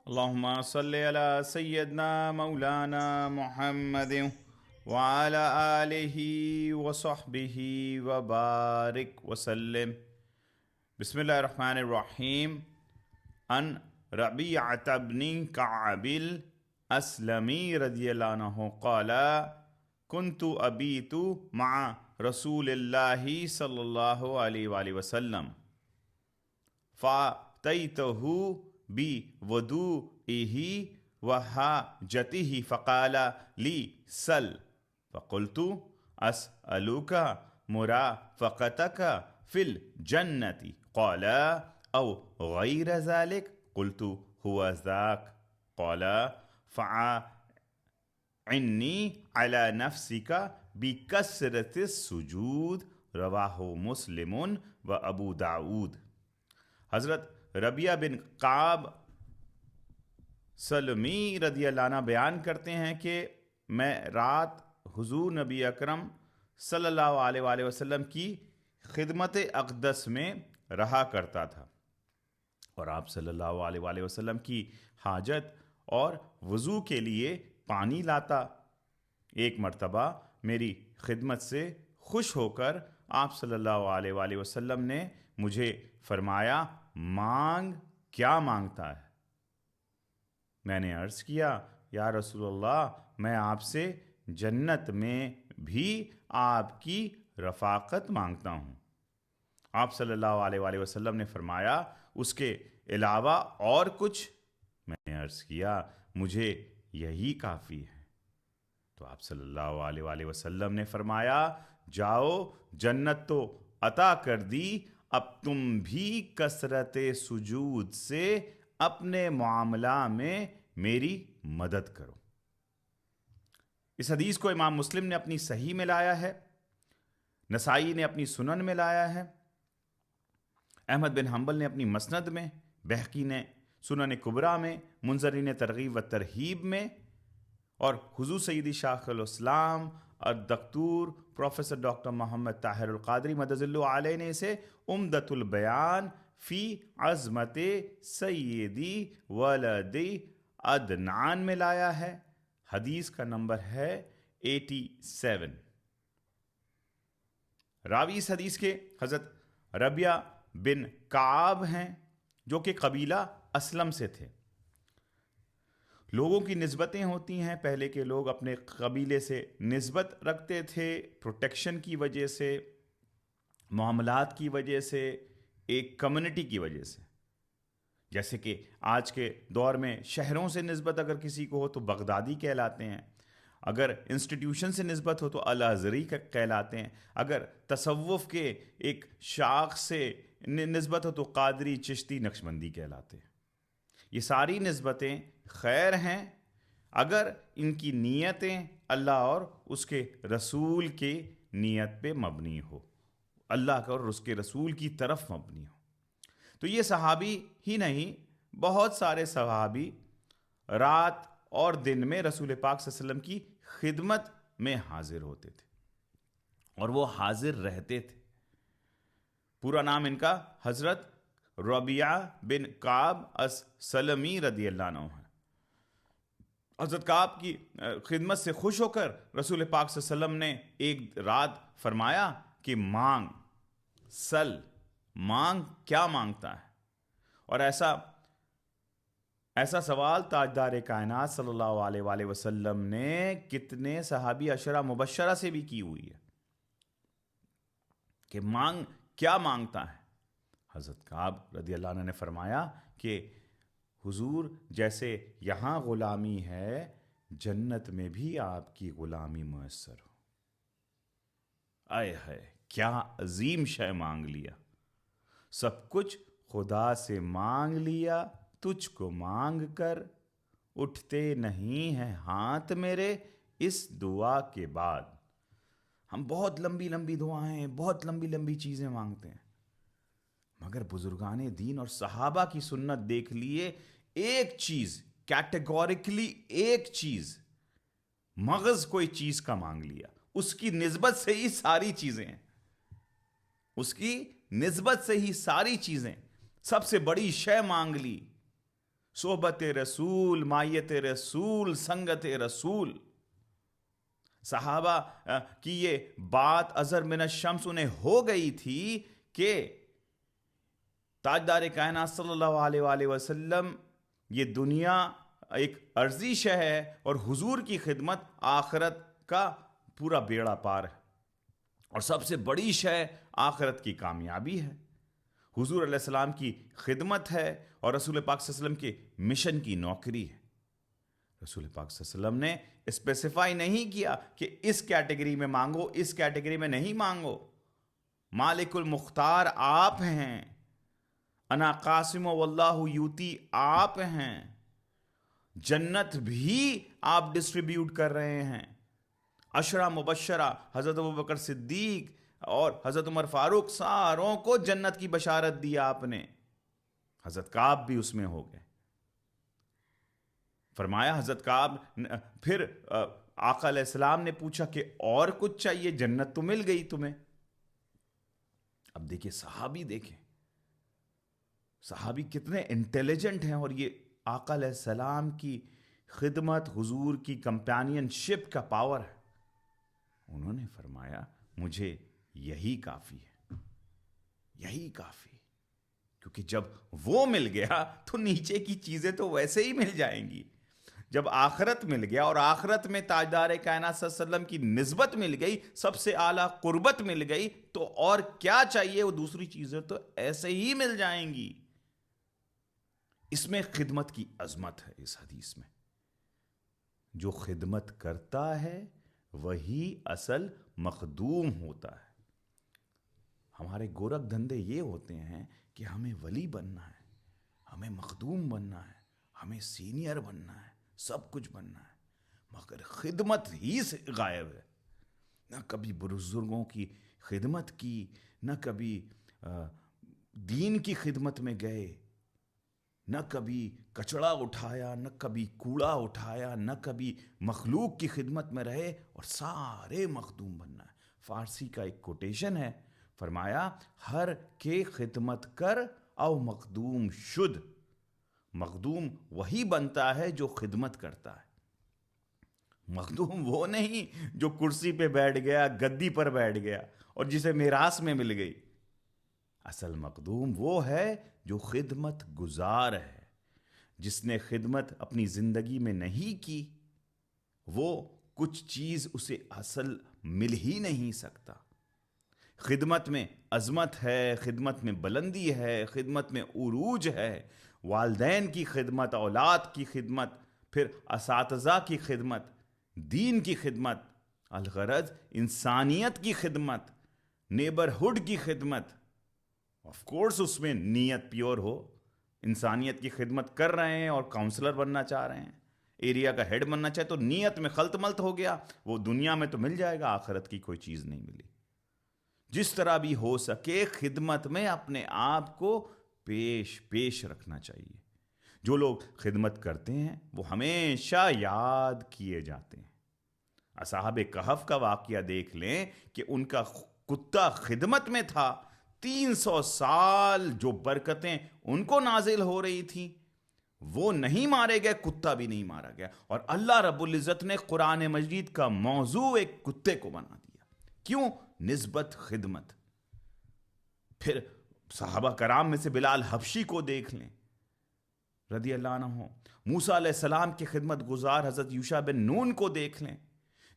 اللهم صل على سيدنا مولانا محمد وعلى آله وصحبه وبارك وسلم. بسم الله الرحمن الرحيم. ان ربيعة بن كعب الأسلمي رضي الله عنه قال: كنت أبيت مع رسول الله صلى الله عليه وآله وسلم فأتيته بوضوئه وحاجته فقال لي سل، فقلت أسألك مرافقتك في الجنة، قال أو غير ذلك، قلت هو ذاك، قال فعني على نفسك بكثرة السجود، رواہ مسلم و ابو داود. حضرت ربیہ بن کعب سلمی رضی اللہ عنہ بیان کرتے ہیں کہ میں رات حضور نبی اکرم صلی اللہ علیہ وآلہ وسلم کی خدمت اقدس میں رہا کرتا تھا، اور آپ صلی اللہ علیہ وآلہ وسلم کی حاجت اور وضو کے لیے پانی لاتا. ایک مرتبہ میری خدمت سے خوش ہو کر آپ صلی اللہ علیہ وآلہ وسلم نے مجھے فرمایا: مانگ، کیا مانگتا ہے؟ میں نے عرض کیا: یا رسول اللہ، میں آپ سے جنت میں بھی آپ کی رفاقت مانگتا ہوں. آپ صلی اللہ علیہ وآلہ وسلم نے فرمایا: اس کے علاوہ اور کچھ؟ میں نے عرض کیا: مجھے یہی کافی ہے. تو آپ صلی اللہ علیہ وآلہ وسلم نے فرمایا: جاؤ، جنت تو عطا کر دی، اب تم بھی کثرت سجود سے اپنے معاملہ میں میری مدد کرو. اس حدیث کو امام مسلم نے اپنی صحیح میں لایا ہے، نسائی نے اپنی سنن میں لایا ہے، احمد بن حنبل نے اپنی مسند میں، بہقی نے سنن کبریٰ میں، منذری نے ترغیب و ترہیب میں، اور حضور سیدی شیخ الاسلام الدکتور پروفیسر ڈاکٹر محمد طاہر القادری مدد اللہ علیہ نے اسے عمدۃ البیان فی عظمت سیدی ولد عدنان میں لایا ہے. حدیث کا نمبر ہے 87. راوی اس حدیث کے حضرت ربیہ بن کعب ہیں، جو کہ قبیلہ اسلم سے تھے. لوگوں کی نسبتیں ہوتی ہیں، پہلے کے لوگ اپنے قبیلے سے نسبت رکھتے تھے، پروٹیکشن کی وجہ سے، معاملات کی وجہ سے، ایک کمیونٹی کی وجہ سے. جیسے کہ آج کے دور میں شہروں سے نسبت اگر کسی کو ہو تو بغدادی کہلاتے ہیں، اگر انسٹیٹیوشن سے نسبت ہو تو الازہری کہلاتے ہیں، اگر تصوف کے ایک شاخ سے نسبت ہو تو قادری، چشتی، نقشبندی کہلاتے ہیں. یہ ساری نسبتیں خیر ہیں اگر ان کی نیتیں اللہ اور اس کے رسول کی نیت پہ مبنی ہو، اللہ کا اور اس کے رسول کی طرف مبنی ہو. تو یہ صحابی ہی نہیں، بہت سارے صحابی رات اور دن میں رسول پاک صلی اللہ علیہ وسلم کی خدمت میں حاضر ہوتے تھے، اور وہ حاضر رہتے تھے. پورا نام ان کا حضرت ربیعہ بن کعب السلمی رضی اللہ عنہ ہے. حضرت کعب کی خدمت سے خوش ہو کر رسول پاک صلی اللہ علیہ وسلم نے ایک رات فرمایا کہ مانگ، سل، مانگ، کیا مانگتا ہے؟ اور ایسا سوال تاجدار کائنات صلی اللہ علیہ وآلہ وسلم نے کتنے صحابی عشرہ مبشرہ سے بھی کی ہوئی ہے کہ مانگ، کیا مانگتا ہے؟ حضرت کعب رضی اللہ عنہ نے فرمایا کہ حضور، جیسے یہاں غلامی ہے، جنت میں بھی آپ کی غلامی میسر ہو. آئے ہے، کیا عظیم شے مانگ لیا. سب کچھ خدا سے مانگ لیا، تجھ کو مانگ کر اٹھتے نہیں ہیں ہاتھ میرے اس دعا کے بعد. ہم بہت لمبی لمبی دعائیں، بہت لمبی لمبی چیزیں مانگتے ہیں، مگر بزرگان دین اور صحابہ کی سنت دیکھ لیے، ایک چیز کیٹیگوریکلی، ایک چیز، مغز کوئی چیز کا مانگ لیا، اس کی نسبت سے ہی ساری چیزیں ہیں، اس کی نسبت سے ہی ساری چیزیں. سب سے بڑی شے مانگ لی، صحبت رسول، مائیت رسول، سنگت رسول. صحابہ کی یہ بات ازر من الشمس انہیں ہو گئی تھی کہ تاجدار کائنات صلی اللہ علیہ وآلہ وسلم یہ دنیا ایک عرضی شے ہے اور حضور کی خدمت آخرت کا پورا بیڑا پار ہے، اور سب سے بڑی شے آخرت کی کامیابی ہے. حضور علیہ السلام کی خدمت ہے اور رسول پاک صلی اللہ علیہ وسلم کے مشن کی نوکری ہے. رسول پاک صلی اللہ علیہ وسلم نے اسپیسیفائی نہیں کیا کہ اس کیٹیگری میں مانگو، اس کیٹیگری میں نہیں مانگو. مالک المختار آپ ہیں، انا قاسم واللہ یوتی آپ ہیں، جنت بھی آپ ڈسٹریبیوٹ کر رہے ہیں. عشرہ مبشرہ حضرت ابوبکر صدیق اور حضرت عمر فاروق ساروں کو جنت کی بشارت دی آپ نے. حضرت کعب بھی اس میں ہو گئے. فرمایا حضرت کعب، پھر آقا علیہ السلام نے پوچھا کہ اور کچھ چاہیے؟ جنت تو مل گئی تمہیں. اب دیکھیں صحابی، دیکھیں صحابی کتنے انٹیلیجنٹ ہیں، اور یہ آقا علیہ السلام کی خدمت، حضور کی کمپینین شپ کا پاور ہے. انہوں نے فرمایا مجھے یہی کافی ہے، یہی کافی. کیونکہ جب وہ مل گیا تو نیچے کی چیزیں تو ویسے ہی مل جائیں گی. جب آخرت مل گیا اور آخرت میں تاجدار کائنات صلی اللہ علیہ وسلم کی نسبت مل گئی، سب سے اعلیٰ قربت مل گئی، تو اور کیا چاہیے؟ وہ دوسری چیزیں تو ایسے ہی مل جائیں گی. اس میں خدمت کی عظمت ہے. اس حدیث میں جو خدمت کرتا ہے وہی اصل مخدوم ہوتا ہے. ہمارے گورکھ دھندے یہ ہوتے ہیں کہ ہمیں ولی بننا ہے، ہمیں مخدوم بننا ہے، ہمیں سینئر بننا ہے، سب کچھ بننا ہے، مگر خدمت ہی سے غائب ہے. نہ کبھی بزرگوں کی خدمت کی، نہ کبھی دین کی خدمت میں گئے، نہ کبھی کچڑا اٹھایا، نہ کبھی کوڑا اٹھایا، نہ کبھی مخلوق کی خدمت میں رہے، اور سارے مخدوم بننا ہے. فارسی کا ایک کوٹیشن ہے، فرمایا ہر کے خدمت کر او مخدوم شد. مخدوم وہی بنتا ہے جو خدمت کرتا ہے. مخدوم وہ نہیں جو کرسی پہ بیٹھ گیا، گدی پر بیٹھ گیا اور جسے میراث میں مل گئی. اصل مخدوم وہ ہے جو خدمت گزار ہے. جس نے خدمت اپنی زندگی میں نہیں کی، وہ کچھ چیز اسے اصل مل ہی نہیں سکتا. خدمت میں عظمت ہے، خدمت میں بلندی ہے، خدمت میں عروج ہے. والدین کی خدمت، اولاد کی خدمت، پھر اساتذہ کی خدمت، دین کی خدمت، الغرض انسانیت کی خدمت، نیبرہڈ کی خدمت. آف کورس اس میں نیت پیور ہو. انسانیت کی خدمت کر رہے ہیں اور کاؤنسلر بننا چاہ رہے ہیں، ایریا کا ہیڈ بننا چاہے، تو نیت میں خلط ملط ہو گیا. وہ دنیا میں تو مل جائے گا، آخرت کی کوئی چیز نہیں ملی. جس طرح بھی ہو سکے خدمت میں اپنے آپ کو پیش رکھنا چاہیے. جو لوگ خدمت کرتے ہیں وہ ہمیشہ یاد کیے جاتے ہیں. اصحاب کہف کا واقعہ دیکھ لیں کہ ان کا کتا خدمت میں تھا. 300 سال جو برکتیں ان کو نازل ہو رہی تھیں، وہ نہیں مارے گئے، کتا بھی نہیں مارا گیا. اور اللہ رب العزت نے قرآن مجید کا موضوع ایک کتے کو بنا دیا. کیوں؟ نسبت خدمت. پھر صحابہ کرام میں سے بلال حبشی کو دیکھ لیں رضی اللہ عنہ. موسیٰ علیہ السلام کی خدمت گزار حضرت یوشع بن نون کو دیکھ لیں.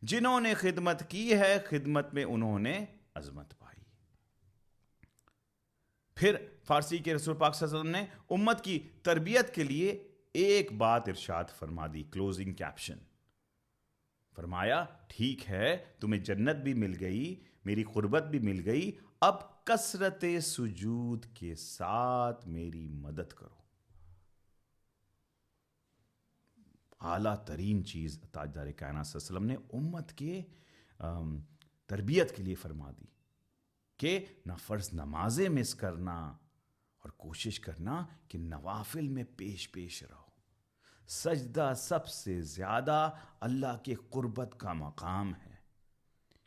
جنہوں نے خدمت کی ہے، خدمت میں انہوں نے عظمت پائی. پھر فارسی کے رسول پاک صلی اللہ علیہ وسلم نے امت کی تربیت کے لیے ایک بات ارشاد فرما دی. کلوزنگ کیپشن فرمایا ٹھیک ہے تمہیں جنت بھی مل گئی، میری قربت بھی مل گئی، اب کثرت سجود کے ساتھ میری مدد کرو. اعلیٰ ترین چیز تاجدار کائنات صلی اللہ علیہ وسلم نے امت کے تربیت کے لیے فرما دی کہ نہ فرض نمازیں مس کرنا اور کوشش کرنا کہ نوافل میں پیش رہو. سجدہ سب سے زیادہ اللہ کے قربت کا مقام ہے،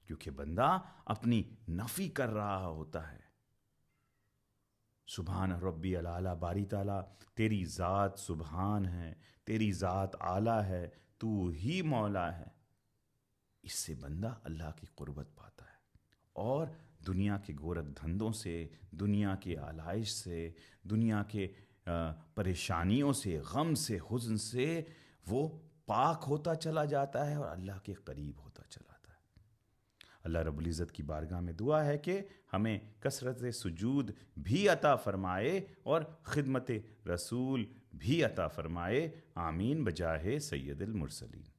کیونکہ بندہ اپنی نفی کر رہا ہوتا ہے. سبحان ربی العلیٰ، باری تعالیٰ تیری ذات سبحان ہے، تیری ذات اعلیٰ ہے، تو ہی مولا ہے۔ اس سے بندہ اللہ کی قربت پاتا ہے، اور دنیا کے گورکھ دھندوں سے، دنیا کے آلائش سے، دنیا کے پریشانیوں سے، غم سے، حزن سے وہ پاک ہوتا چلا جاتا ہے اور اللہ کے قریب ہوتا چلا جاتا ہے۔ اللہ رب العزت کی بارگاہ میں دعا ہے کہ ہمیں کثرت سجود بھی عطا فرمائے اور خدمت رسول بھی عطا فرمائے، آمین بجاہ سید المرسلین۔